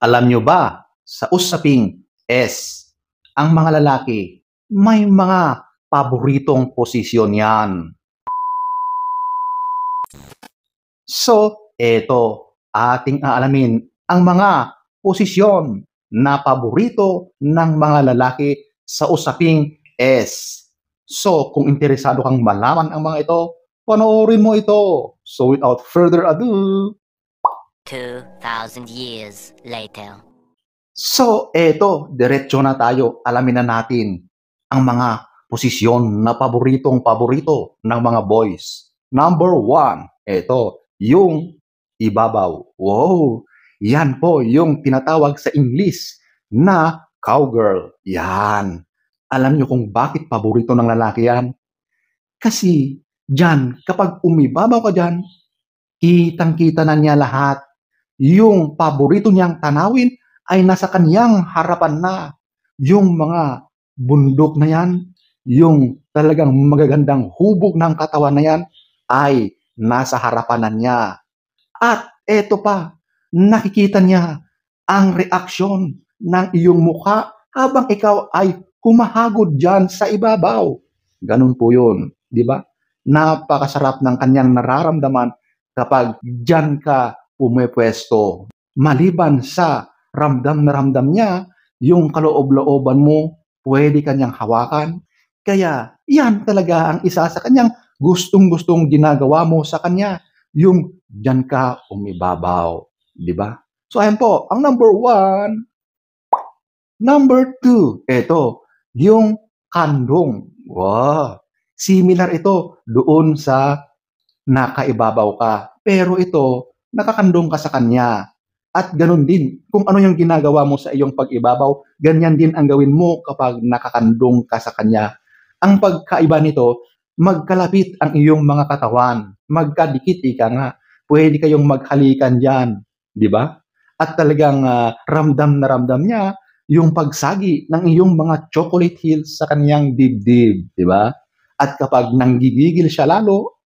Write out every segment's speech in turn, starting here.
Alam nyo ba, sa usaping S, ang mga lalaki, may mga paboritong posisyon yan. So, eto, ating aalamin ang mga posisyon na paborito ng mga lalaki sa usaping S. So, kung interesado kang malaman ang mga ito, panoorin mo ito. So, without further ado, 2,000 years later. So, eto, diretso na tayo. Alamin na natin ang mga posisyon na paboritong-paborito ng mga boys. Number 1, eto, yung ibabaw. Wow! Yan po yung tinatawag sa English na cowgirl. Yan. Alam nyo kung bakit paborito ng lalaki yan? Kasi dyan, kapag umibabaw ka dyan, kitang-kita na niya lahat. Yung paborito niyang tanawin ay nasa kaniyang harapan na. Yung mga bundok na yan, yung talagang magagandang hubog ng katawan na yan, ay nasa harapan na niya. At eto pa, nakikita niya ang reaksyon ng iyong mukha habang ikaw ay humahagod dyan sa ibabaw. Ganun po yun, di ba? Napakasarap ng kanyang nararamdaman kapag dyan ka pumepwesto. Maliban sa ramdam na ramdam niya, yung kaloob-looban mo, pwede kanyang hawakan. Kaya yan talaga ang isa sa kanyang gustong-gustong ginagawa mo sa kanya. Yung dyan ka umibabaw. Di ba? So ayan po, ang number 1. Number 2, ito, yung kandong. Wow! Similar ito doon sa nakaibabaw ka. Pero ito, nakakandong ka sa kanya. At ganun din, kung ano yung ginagawa mo sa iyong pag-ibabaw, ganyan din ang gawin mo kapag nakakandong ka sa kanya. Ang pagkaiba nito, magkalapit ang iyong mga katawan. Magkadikit, ika nga. Pwede kayong maghalikan dyan. Di ba? At talagang ramdam na ramdam niya yung pagsagi ng iyong mga chocolate hills sa kanyang dibdib. Di ba? At kapag nanggigigil siya lalo,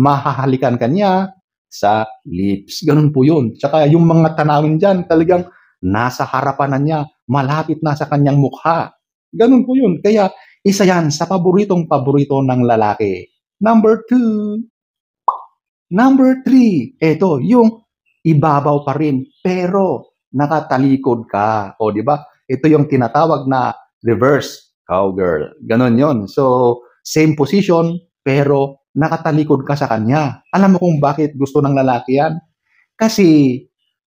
mahahalikan ka niya sa lips. Ganun po yun. Tsaka yung mga tanawin dyan, talagang nasa harapan na niya, malapit na sa kanyang mukha. Ganun po yun. Kaya isa yan sa paboritong-paborito ng lalaki. Number 2. Number 3. Ito, yung ibabaw pa rin, pero nakatalikod ka. O, di ba? Ito yung tinatawag na reverse cowgirl. Ganon yon. So, same position, pero nakatalikod ka sa kanya. Alam mo kung bakit gusto ng lalaki yan? Kasi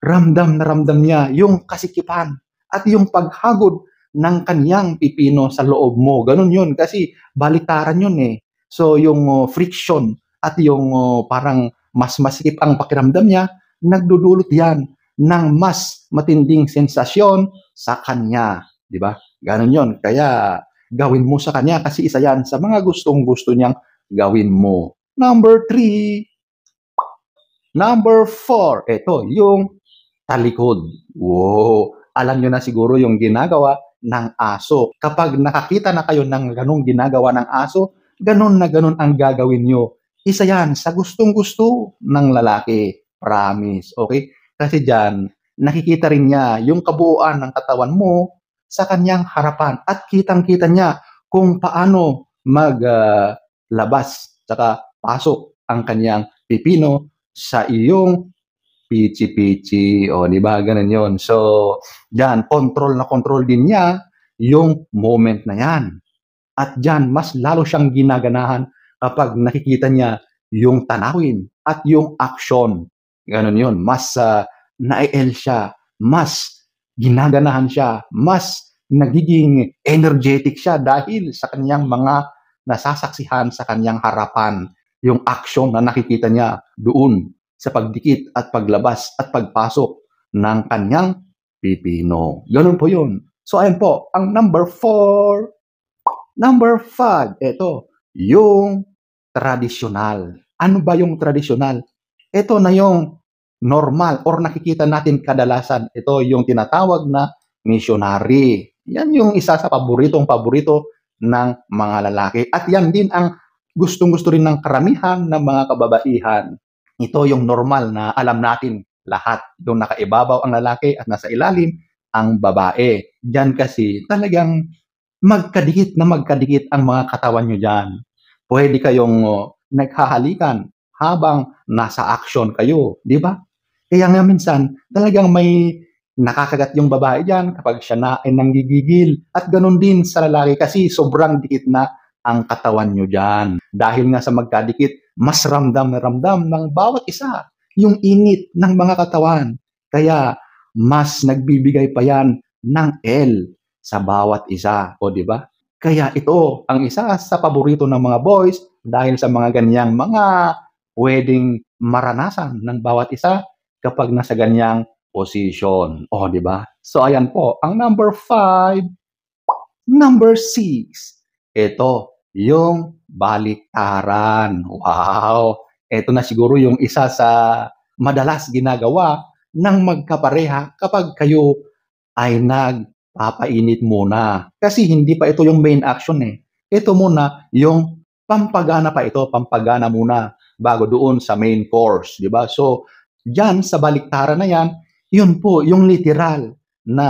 ramdam na ramdam niya yung kasikipan at yung paghagod ng kanyang pipino sa loob mo. Ganun yun. Kasi baliktaran yun eh. So, yung friction at yung parang mas masikip ang pakiramdam niya, nagdudulot yan ng mas matinding sensasyon sa kanya. Di ba? Ganun yun. Kaya gawin mo sa kanya kasi isa yan sa mga gustong-gusto niyang gawin mo. Number 3. Number 4. Ito, yung talikod. Wow! Alam nyo na siguro yung ginagawa ng aso. Kapag nakakita na kayo ng ganong ginagawa ng aso, ganon na ganon ang gagawin nyo. Isa yan sa gustong-gusto ng lalaki. Promise. Okay? Kasi dyan, nakikita rin niya yung kabuuan ng katawan mo sa kanyang harapan at kitang-kita niya kung paano maglabas saka pasok ang kanyang pipino sa iyong pichi-pichi. O, di ba? Ganun yun. So, dyan, control na control din niya yung moment na yan. At dyan, mas lalo siyang ginaganahan kapag nakikita niya yung tanawin at yung action. Ganun yun. Mas na-el siya. Mas ginaganahan siya. Mas nagiging energetic siya dahil sa kanyang mga nasasaksihan sa kanyang harapan. Yung action na nakikita niya doon sa pagdikit at paglabas at pagpasok ng kanyang pipino. Ganun po yun. So, ayan po, ang number 4. Number 5, ito, yung tradisyonal. Ano ba yung tradisyonal? Ito na yung normal or nakikita natin kadalasan. Ito yung tinatawag na missionary. Yan yung isa sa paboritong-paborito ng mga lalaki. At yan din ang gustong-gusto rin ng karamihan ng mga kababaihan. Ito yung normal na alam natin lahat. Yung nakaibabaw ang lalaki at nasa ilalim ang babae. Diyan kasi talagang magkadikit na magkadikit ang mga katawan nyo dyan. Pwede kayong naghahalikan habang nasa action kayo, di ba? Kaya nga minsan, talagang may nakakagat yung babae dyan kapag siya na ay nanggigigil. At ganun din sa lalaki kasi sobrang dikit na ang katawan nyo dyan. Dahil nga sa magkadikit, mas ramdam na ramdam ng bawat isa yung init ng mga katawan. Kaya mas nagbibigay pa yan ng L sa bawat isa, o di ba? Kaya ito ang isa sa paborito ng mga boys dahil sa mga ganyang mga pwedeng maranasan ng bawat isa kapag nasa ganyang position. O, di ba? So, ayan po, ang number 5. Number 6. Ito, yung baliktaran. Wow! Ito na siguro yung isa sa madalas ginagawa ng magkapareha kapag kayo ay nagpapainit muna. Kasi hindi pa ito yung main action eh. Ito muna yung pampagana pa ito, pampagana muna bago doon sa main course, di ba? So, diyan sa baliktaran na yan, yun po yung literal na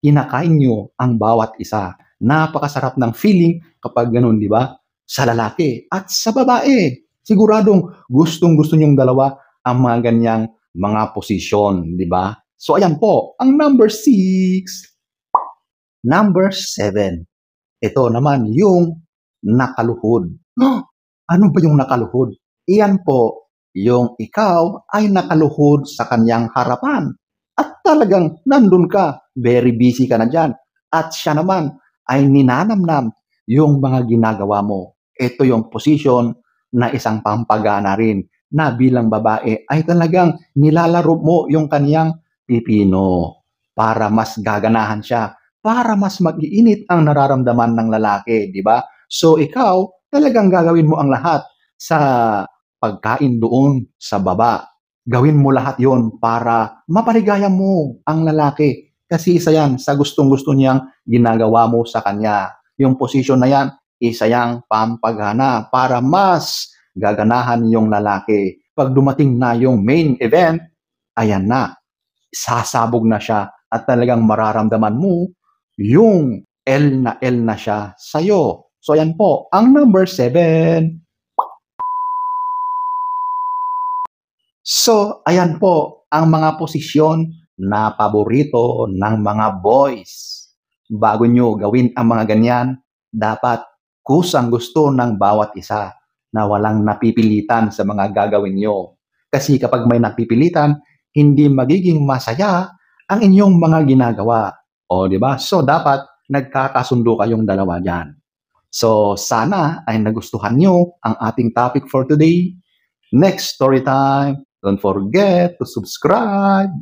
kinakain nyo ang bawat isa. Napakasarap ng feeling kapag ganun, di ba? Sa lalaki at sa babae. Siguradong gustong-gusto nyong dalawa ang mga ganyang mga posisyon, di ba? So, ayan po, ang number 6. Number 7. Ito naman yung nakaluhod. Ano ba yung nakaluhod? Iyan po, yung ikaw ay nakaluhod sa kanyang harapan. At talagang nandun ka, very busy ka na dyan. At siya naman ay ninanamnam yung mga ginagawa mo. Ito yung position na isang pampagana rin na bilang babae ay talagang nilalaro mo yung kanyang pipino para mas gaganahan siya, para mas mag-iinit ang nararamdaman ng lalaki, di ba? So ikaw, talagang gagawin mo ang lahat sa pagkain doon sa baba. Gawin mo lahat yon para mapaligaya mo ang lalaki. Kasi isa yan sa gustong-gusto niyang ginagawa mo sa kanya. Yung position na yan, isa yang pampagana para mas gaganahan yung lalaki. Pag dumating na yung main event, ayan na, sasabog na siya at talagang mararamdaman mo yung L na siya sa'yo. So ayan po, ang number 7. So ayan po ang mga posisyon na paborito ng mga boys. Bago nyo gawin ang mga ganyan, dapat kusang gusto ng bawat isa na walang napipilitan sa mga gagawin nyo. Kasi kapag may napipilitan, hindi magiging masaya ang inyong mga ginagawa. O, di ba? So, dapat nagkakasundo kayong dalawa dyan. So, sana ay nagustuhan nyo ang ating topic for today. Next story time, don't forget to subscribe.